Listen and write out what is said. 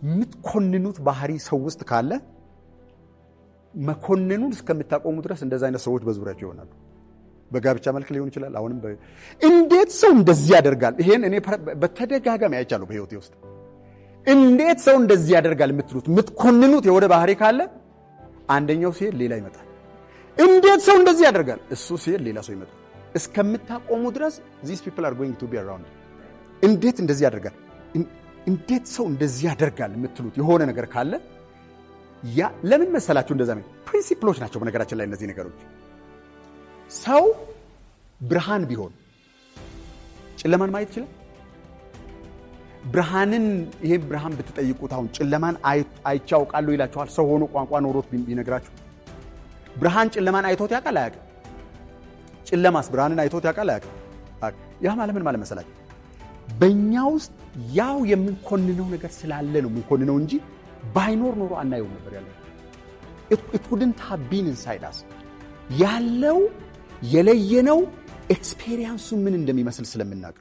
የምትኮንኑት ባህሪ ሰው ውስጥ ካለ መኮንኑን እስከምታቆሙ ድረስ እንደዛ አይነት ሰዎች በዙሪያቸው ይሆናሉ። በጋብቻ መልክ ሊሆን ይችላል። አሁንም እንዴት ሰው እንደዚህ ያደርጋል? ይሄን እኔ በተደጋጋሚ አይቻለሁ በህይወቴ ውስጥ። እንዴት ሰው እንደዚህ ያደርጋል የምትሉት የምትኮንኑት የወደ ባህሪ ካለ አንደኛው ሲሄድ ሌላ ይመጣል። እንዴት ሰው እንደዚህ ያደርጋል? እሱ ሲሄድ ሌላ ሰው ይመጣል። እስከምታቆሙ ድረስ these people are going to be around። እንዴት እንደዚህ ያደርጋል? እንዴት ሰው እንደዚህ ያደርጋል የምትሉት የሆነ ነገር ካለ ያ ለምን መሰላችሁ? እንደዛ ነው። ፕሪንሲፕሎች ናቸው በነገራችን ላይ እነዚህ ነገሮች። ሰው ብርሃን ቢሆን ጨለማን ማየት ይችላል። ብርሃንን ይሄ ብርሃን ብትጠይቁት አሁን ጨለማን አይቻውቃሉ ይላችኋል። ሰው ሆኖ ቋንቋ ኖሮት ቢነግራችሁ ብርሃን ጨለማን አይቶት ያውቃል? አያውቅም። ጨለማስ ብርሃንን አይቶት ያውቃል? አያውቅም። ያ ማለት ምን ማለት መሰላችሁ? በእኛ ውስጥ ያው የምንኮንነው ነገር ስላለ ነው የምንኮንነው እንጂ ባይኖር ኖሮ አናየው ነበር ያለው። it wouldn't have been inside us። ያለው የለየነው ኤክስፔሪየንሱ ምን እንደሚመስል ስለምናውቅ